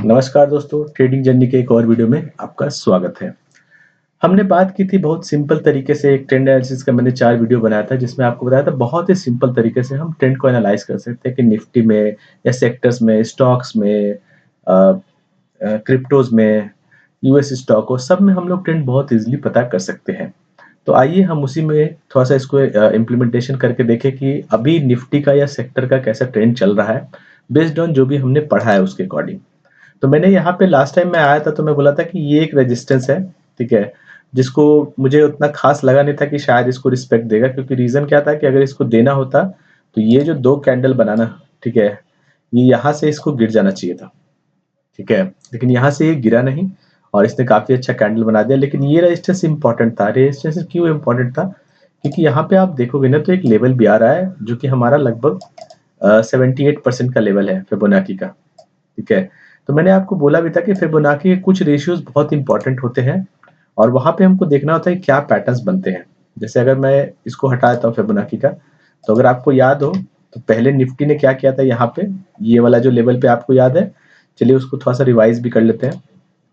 नमस्कार दोस्तों, trading journey के एक और वीडियो में आपका स्वागत है। हमने बात की थी बहुत सिंपल तरीके से एक ट्रेंड एनालिसिस का मैंने 4 वीडियो बनाया था जिसमें आपको बताया था बहुत ही सिंपल तरीके से हम ट्रेंड को एनालाइज़ कर सकते हैं कि निफ्टी में या सेक्टर्स में, स्टॉक्स में क्रिप्टोज़ में, यूएस स्टॉक हो सब में हम लोग ट्रेंड बहुत ईज़िली पता कर सकते हैं। तो आइए हम उसी में थोड़ा-सा इसको इम्प्लीमेंटेशन करके देखें कि अभी निफ्टी का या सेक्टर का कैसा ट्रेंड चल रहा है, बेस्ड ऑन जो भी हमने पढ़ा है उसके अकॉर्डिंग। तो मैंने यहाँ पे लास्ट टाइम मैं आया था तो मैं बोला था कि ये एक रेजिस्टेंस है, ठीक है? जिसको मुझे उतना ख़ास लगा नहीं था कि शायद इसको रिस्पेक्ट देगा क्योंकि रीज़न क्या था कि अगर इसको देना होता, तो ये जो 2 कैंडल बनाना, ठीक है? ये यहाँ से इसको गिर जाना चाहिए था, ठीक है? लेकिन यहाँ से ये गिरा नहीं और इसने काफ़ी अच्छा कैंडल बना दिया लेकिन ये रेजिस्टेंस इम्पोर्टेंट था। रेजिस्टेंस क्यों इम्पोर्टेंट था? क्योंकि यहाँ पे आप देखोगे ना तो एक लेवल भी आ रहा है जो कि हमारा लगभग 78% का लेवल है फिबोनाची का। ठीक है? तो मैंने आपको बोला भी था कि फिबोनाची के कुछ रेशियोज़ बहुत इम्पोर्टेंट होते हैं और वहाँ पे हमको देखना होता है क्या पैटर्न्स बनते हैं। जैसे अगर मैं इसको हटा देता हूँ फिबोनाची का, तो अगर आपको याद हो, तो पहले निफ्टी ने क्या किया था यहाँ पे, ये वाला जो लेवल पे आपको याद है? चलिए उसको थोड़ा-सा रिवाइज़ भी कर लेते हैं।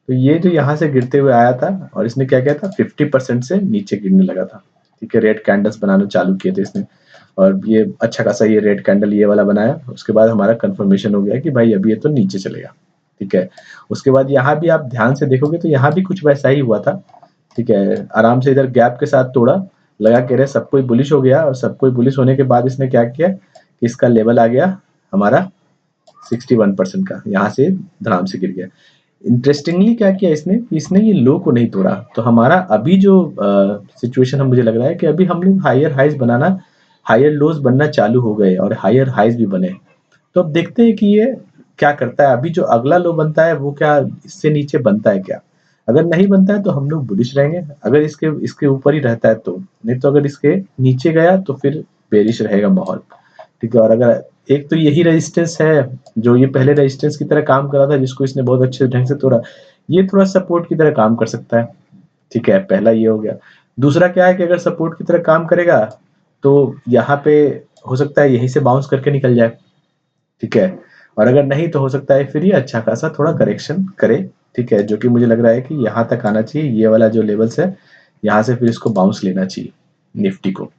तो ये जो यहाँ से गिरते हुए आया था और इसने क्या किया था 50% से नीचे गिरने लगा था। ठीक है? रेड कैंडल्स बनाना चालू किए थे इसने और ये अच्छा खासा ये रेड कैंडल ये वाला बनाया। उसके बाद हमारा कन्फर्मेशन हो गया कि भाई अभी ये तो नीचे चलेगा। ठीक है? उसके बाद यहाँ भी आप ध्यान से देखोगे तो यहाँ भी कुछ वैसा ही हुआ था। ठीक है? आराम से इधर गैप के साथ तोड़ा, लगा कह रहे सब कोई बुलिश हो गया और सब कोई बुलिश होने के बाद इसने क्या किया कि इसका लेवल आ गया हमारा 61% का, यहाँ से धड़ाम से गिर गया। इंटरेस्टिंगली क्या किया इसने, इसने ये लो को नहीं तोड़ा। तो हमारा अभी जो सिचुएशन है मुझे लग रहा है कि अभी हम लोग हायर हाइज़ बनाना, हायर लोज़ बनना चालू हो गए और हायर हाइज़ भी बने। तो अब देखते हैं कि ये क्या करता है। अभी जो अगला लो बनता है वो क्या इससे नीचे बनता है क्या? अगर नहीं बनता है तो हम लोग बुलिश रहेंगे, अगर इसके इसके ऊपर ही रहता है तो। नहीं तो अगर इसके नीचे गया तो फिर बेरिश रहेगा माहौल। ठीक है? और अगर एक तो यही रेजिस्टेंस है, जो ये पहले रेजिस्टेंस की तरह काम कर रहा था जिसको इसने बहुत अच्छे ढंग से तोड़ा, ये थोड़ा सपोर्ट की तरह काम कर सकता है। ठीक है? पहला ये हो गया। दूसरा क्या है कि अगर सपोर्ट की तरह काम करेगा, तो यहाँ पे हो सकता है यहीं से बाउंस करके निकल जाए। ठीक है? और अगर नहीं तो हो सकता है फिर ये अच्छा खासा थोड़ा करेक्शन करे, ठीक है? जो कि मुझे लग रहा है कि यहाँ तक आना चाहिए, ये वाला जो लेवल्स है, यहाँ से फिर इसको बाउंस लेना चाहिए, निफ्टी को।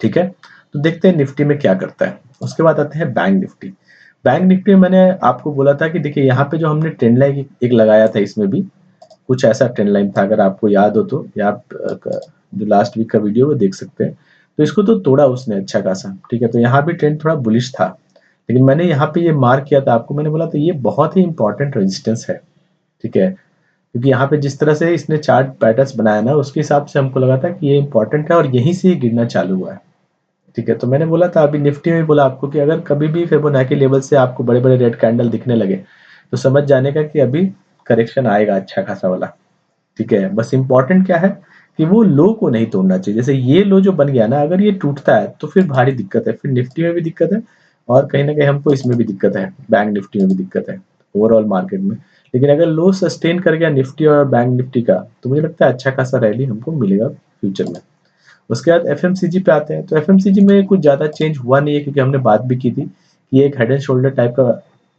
ठीक है? तो देखते हैं निफ्टी में क्या करता है। उसके बाद आते हैं बैंक निफ्टी। बैंक निफ्टी में मैंने आपको बोला था कि देखिए यहाँ पे जो हमने ट्रेंड लाइन एक लगाया था इसमें भी, कुछ ऐसा ट्रेंड लाइन था अगर आपको याद हो तो या आप जो लास्ट वीक का वीडियो वो देख सकते हैं। तो इसको तो तोड़ा उसने अच्छा खासा, ठीक है? तो यहाँ भी ट्रेंड थोड़ा बुलिश था। लेकिन मैंने यहाँ पे ये मार्क किया था आपको, मैंने बोला था ये बहुत ही इंपॉर्टेंट रेजिस्टेंस है, ठीक है? क्योंकि यहाँ पे जिस तरह से इसने चार्ट पैटर्न्स बनाया ना उसके हिसाब से हमको लगा था कि ये इंपॉर्टेंट है और यहीं से ये गिरना चालू हुआ है। ठीक है? तो मैंने बोला था अभी निफ्टी में भी बोला आपको कि अगर कभी भी फिबोनाची लेवल से आपको बड़े-बड़े रेड कैंडल दिखने लगे, तो समझ जाने का कि अभी करेक्शन आएगा अच्छा खासा वाला। ठीक है? बस इम्पोर्टेंट क्या है कि वो लो को नहीं तोड़ना चाहिए। जैसे ये लो जो बन गया ना अगर ये टूटता है तो फिर भारी दिक्कत है। फिर निफ्टी में भी दिक्कत है और कहीं न कहीं हमको इसमें भी दिक्कत है, बैंक निफ्टी में भी दिक्कत है, ओवरऑल मार्केट में। लेकिन अगर लो सस्टेन कर गया निफ्टी और बैंक निफ्टी का, तो मुझे लगता है अच्छा खासा रैली हमको मिलेगा फ्यूचर में। उसके बाद एफएमसीजी पे आते हैं, तो एफएमसीजी में कुछ ज़्यादा चेंज हुआ नहीं है क्योंकि हमने बात भी की थी कि ये एक हेड एंड शोल्डर टाइप का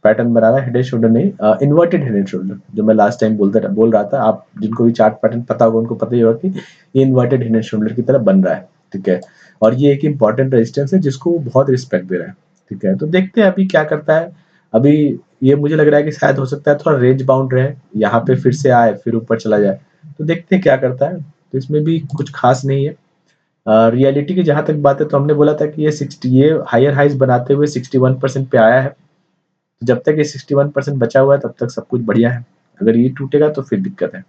पैटर्न बना रहा है। हेड एंड शोल्डर नहीं, इन्वर्टेड हेड एंड शोल्डर जो मैं लास्ट टाइम बोल रहा था। आप जिनको भी चार्ट पैटर्न पता होगा उनको पता ही होगा कि ये इन्वर्टेड हेड एंड शोल्डर की तरह बन रहा है, ठीक है? और ये एक इंपॉर्टेंट रेजिस्टेंस है जिसको वो बहुत रिस्पेक्ट दे रहा है, ठीक है? तो देखते हैं अभी क्या करता है। अभी ये मुझे लग रहा है कि शायद हो सकता है थोड़ा रेंज बाउंड रहे, यहाँ पे फिर से आए, फिर ऊपर चला जाए। तो देखते हैं क्या करता है। तो इसमें भी कुछ खास नहीं है। रियलिटी की जहाँ तक बात है तो हमने बोला था कि ये हायर हाइज़ बनाते हुए 61% पे आया है। तो जब तक ये 61% बचा हुआ है तब तक सब कुछ बढ़िया है। अगर ये टूटेगा तो फिर दिक्कत है।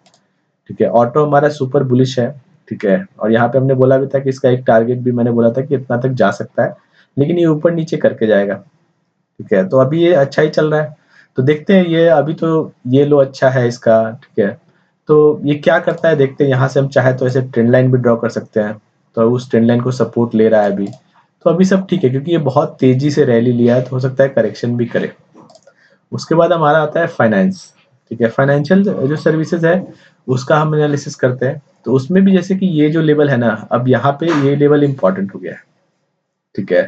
ठीक है? ऑटो हमारा सुपर बुलिश है, ठीक है? और यहाँ पे हमने बोला भी था कि इसका एक टारगेट भी मैंने बोला था कि इतना तक जा सकता है, लेकिन ये ऊपर-नीचे करके जाएगा। ठीक है? तो अभी ये अच्छा ही चल रहा है। तो देखते हैं ये अभी तो ये लो अच्छा है इसका, ठीक है? तो ये क्या करता है देखते हैं। यहाँ से हम चाहे तो ऐसे ट्रेंड लाइन भी ड्रॉ कर सकते हैं। तो उस ट्रेंड लाइन को सपोर्ट ले रहा है अभी। तो अभी सब ठीक है क्योंकि ये बहुत तेज़ी से रैली लिया है तो हो सकता है करेक्शन भी करे। उसके बाद हमारा आता है फाइनेंस, ठीक है? फाइनेंशियल जो सर्विसेज़ है उसका हम एनालिसिस करते हैं। तो उसमें भी जैसे कि ये जो लेवल है ना, अब यहाँ पे ये लेवल इम्पोर्टेंट हो गया है, ठीक है?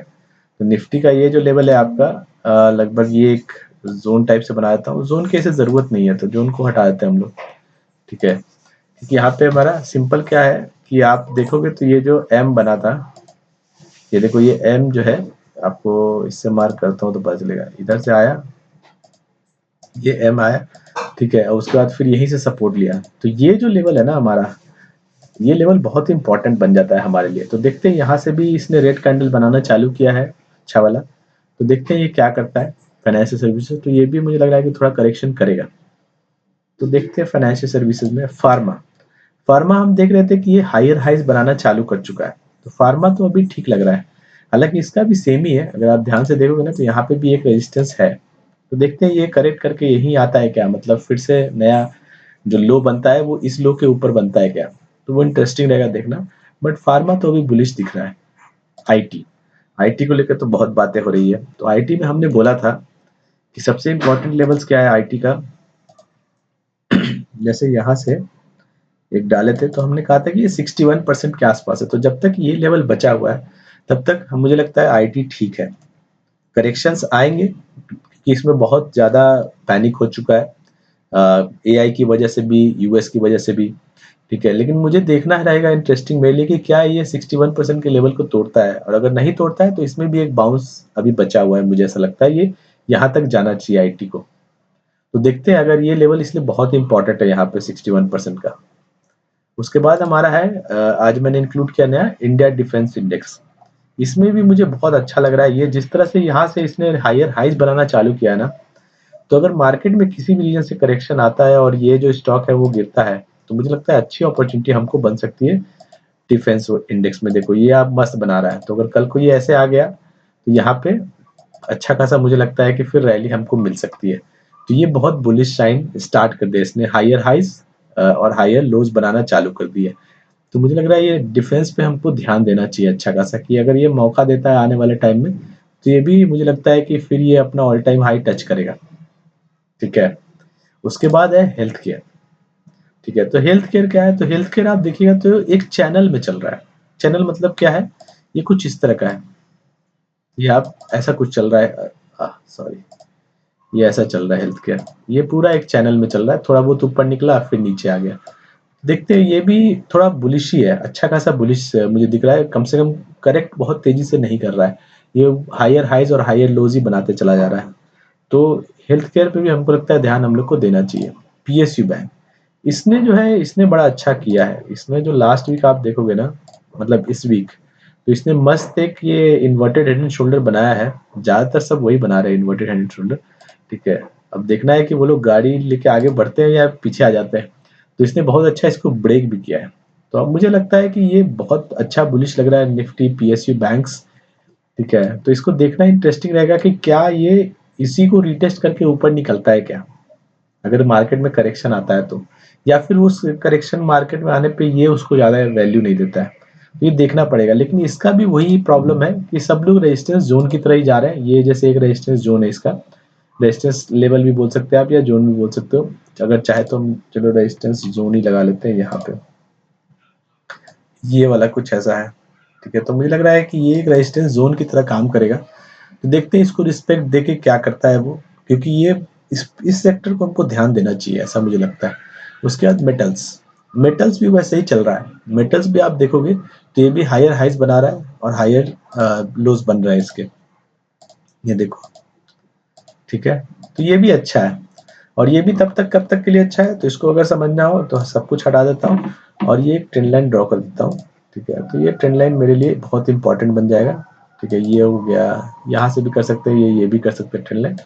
तो निफ्टी का ये जो लेवल है आपका लगभग ये एक ज़ोन टाइप से बना देता हूँ। ज़ोन की ऐसे ज़रूरत नहीं है, तो ज़ोन को हटा देते हैं हम लोग, ठीक है। क्योंकि यहाँ पे हमारा सिंपल क्या है कि आप देखोगे तो ये जो एम बना था, ये देखो ये एम जो है, आपको इससे मार्क करता हूँ तो पता चलेगा। इधर से आया, ये एम आया, ठीक है, और उसके बाद फिर यहीं से सपोर्ट लिया। तो ये जो लेवल है ना हमारा, ये लेवल बहुत इंपॉर्टेंट बन जाता है हमारे लिए। तो देखते हैं यहाँ से भी इसने रेड कैंडल बनाना चालू किया है, अच्छा वाला। तो देखते हैं ये क्या करता है फाइनेंशियल सर्विसेज। तो ये भी मुझे लग रहा है कि थोड़ा करेक्शन करेगा। तो देखते हैं फाइनेंशियल सर्विसेज में फार्मा। फार्मा हम देख रहे थे कि ये हायर हाइज बनाना चालू कर चुका है। तो फार्मा तो अभी ठीक लग रहा है, हालांकि इसका भी सेम ही है। अगर आप ध्यान से देखोगे ना तो यहाँ पे भी एक रेजिस्टेंस है। तो देखते हैं ये करेक्ट करके यही आता है क्या, मतलब फिर से नया जो लो बनता है वो इस लो के ऊपर बनता है क्या। तो वो इंटरेस्टिंग रहेगा देखना। बट फार्मा तो अभी बुलिश दिख रहा है। आईटी, आईटी को लेकर तो बहुत बातें हो रही है। तो आईटी में हमने बोला था कि सबसे इंपॉर्टेंट लेवल्स क्या है आईटी का। जैसे यहाँ से एक डाले थे तो हमने कहा था कि ये 61% के आसपास है। तो जब तक ये लेवल बचा हुआ है तब तक मुझे लगता है आईटी ठीक है। करेक्शंस आएंगे कि इसमें बहुत ज़्यादा पैनिक हो चुका है एआई की वजह से भी, यूएस की वजह से भी, ठीक है। लेकिन मुझे देखना रहेगा इंटरेस्टिंग मेरे लिए कि क्या ये 61% के लेवल को तोड़ता है, और अगर नहीं तोड़ता है तो इसमें भी एक बाउंस अभी बचा हुआ है। मुझे ऐसा लगता है ये यहाँ तक जाना चाहिए आईटी को। तो देखते हैं, अगर ये लेवल इसलिए बहुत इंपॉर्टेंट है यहाँ पे 61% का। उसके बाद हमारा है आज मैंने इंक्लूड किया नया इंडिया डिफेंस इंडेक्स। इसमें भी मुझे बहुत अच्छा लग रहा है। ये जिस तरह से यहाँ से इसने हायर हाइज बनाना चालू किया है ना, तो अगर मार्केट में किसी भी रीजन से करेक्शन आता है और ये जो स्टॉक है वो गिरता है, तो मुझे लगता है अच्छी अपॉर्चुनिटी हमको बन सकती है डिफेंस इंडेक्स में। देखो ये आप मस्त बना रहा है, तो अगर कल को ये ऐसे आ गया तो यहाँ पे अच्छा खासा मुझे लगता है कि फिर रैली हमको मिल सकती है। तो ये बहुत बुलिश साइन स्टार्ट कर दिया इसने, हायर हाइज और हायर लोज बनाना चालू कर दिए। तो मुझे लग रहा है ये डिफेंस पे हमको ध्यान देना चाहिए अच्छा खासा, कि अगर ये मौका देता है आने वाले टाइम में तो ये भी मुझे लगता है कि फिर ये अपना ऑल टाइम हाई टच करेगा, ठीक है। उसके बाद है हेल्थ केयर, ठीक है। तो हेल्थ केयर क्या है, तो हेल्थ केयर आप देखिएगा तो एक चैनल में चल रहा है। चैनल मतलब क्या है, ये कुछ इस तरह का है। ये आप ऐसा कुछ चल रहा है, सॉरी, ये ऐसा चल रहा है हेल्थ केयर। ये पूरा एक चैनल में चल रहा है, थोड़ा बहुत ऊपर निकला फिर नीचे आ गया। देखते हैं, ये भी थोड़ा बुलिश ही है, अच्छा खासा बुलिश मुझे दिख रहा है। कम से कम करेक्ट बहुत तेजी से नहीं कर रहा है, ये हायर हाइज और हायर लोज ही बनाते चला जा रहा है। तो हेल्थ केयर पे भी हमको लगता है ध्यान हम लोग को देना चाहिए। पीएसयू बैंक, इसने जो है इसने बड़ा अच्छा किया है। इसमें जो लास्ट वीक आप देखोगे ना, मतलब इस वीक, तो इसने मस्त एक ये इन्वर्टेड हेड एंड शोल्डर बनाया है। ज्यादातर सब वही बना रहे हैं, इन्वर्टेड हेड एंड शोल्डर, ठीक है। अब देखना है कि वो लोग गाड़ी लेके आगे बढ़ते हैं या पीछे आ जाते हैं। तो इसने बहुत अच्छा इसको ब्रेक भी किया है। तो अब मुझे लगता है कि ये बहुत अच्छा बुलिश लग रहा है निफ्टी पीएसयू बैंक्स, ठीक है। तो इसको देखना इंटरेस्टिंग रहेगा कि क्या ये इसी को रिटेस्ट करके ऊपर निकलता है क्या, अगर मार्केट में करेक्शन आता है तो, या फिर उस करेक्शन मार्केट में आने पे ये उसको ज़्यादा वैल्यू नहीं देता है। तो ये देखना पड़ेगा। लेकिन इसका भी वही प्रॉब्लम है कि सब लोग रेजिस्टेंस जोन की तरह ही जा रहे हैं। ये जैसे एक रेजिस्टेंस जोन है, इसका रेजिस्टेंस लेवल भी बोल सकते हैं आप या जोन भी बोल सकते हो। अगर चाहे तो हम चलो रेजिस्टेंस जोन ही लगा लेते हैं यहाँ पे। ये वाला कुछ ऐसा है, ठीक है। तो मुझे लग रहा है कि ये एक रेजिस्टेंस जोन की तरह काम करेगा। तो देखते हैं इसको रिस्पेक्ट देके क्या करता है वो, क्योंकि ये इस सेक्टर को हमको ध्यान देना चाहिए, ऐसा मुझे लगता है। उसके बाद मेटल्स, मेटल्स भी वैसे ही चल रहा है। मेटल्स भी आप देखोगे तो ये भी हायर हाइज बना रहा है और हायर लोज बन रहा है इसके, ये देखो, ठीक है। तो ये भी अच्छा है, और ये भी तब तक कब तक के लिए अच्छा है, तो इसको अगर समझना हो तो सब कुछ हटा देता हूँ और ये एक ट्रेंड लाइन ड्रॉ कर देता हूँ, ठीक है। तो ये ट्रेंड लाइन मेरे लिए बहुत इंपॉर्टेंट बन जाएगा, ठीक है। ये हो गया, यहाँ से भी कर सकते हैं, ये भी कर सकते हैं ट्रेंड लाइन।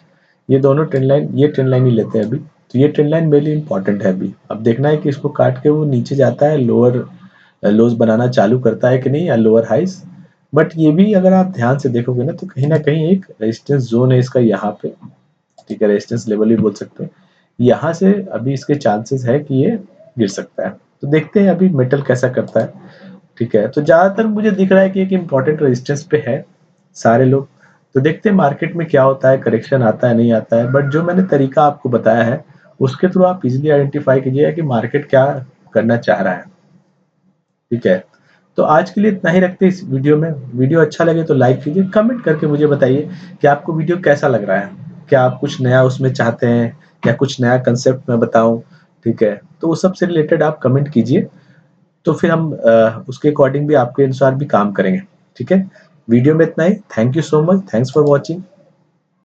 ये दोनों ट्रेंड लाइन, ये ट्रेंड लाइन ही लेते हैं अभी। तो ये ट्रेंड लाइन मेरे लिए इंपॉर्टेंट है अभी। अब देखना है कि इसको काट के वो नीचे जाता है, लोअर लोज बनाना चालू करता है कि नहीं, या लोअर हाइस। बट ये भी अगर आप ध्यान से देखोगे ना तो कहीं ना कहीं एक रेजिस्टेंस जोन है इसका यहाँ पे, ठीक है। रेजिस्टेंस लेवल भी बोल सकते हैं। यहाँ से अभी इसके चांसेस है कि ये गिर सकता है। तो देखते हैं अभी मेटल कैसा करता है, ठीक है। तो ज्यादातर मुझे दिख रहा है कि एक इम्पॉर्टेंट रेजिस्टेंस पे है सारे लोग। तो देखते हैं मार्केट में क्या होता है, करेक्शन आता है नहीं आता है। बट जो मैंने तरीका आपको बताया है उसके थ्रू आप इजिली आइडेंटिफाई कीजिएगा कि मार्केट क्या करना चाह रहा है, ठीक है। तो आज के लिए इतना ही रखते हैं इस वीडियो में। वीडियो अच्छा लगे तो लाइक कीजिए, कमेंट करके मुझे बताइए कि आपको वीडियो कैसा लग रहा है। क्या आप कुछ नया उसमें चाहते हैं या कुछ नया कंसेप्ट मैं बताऊँ, ठीक है? तो उस सब से रिलेटेड आप कमेंट कीजिए, तो फिर हम उसके अकॉर्डिंग भी आपके अनुसार भी काम करेंगे, ठीक है? वीडियो में इतना ही। Thank you so much, thanks for watching.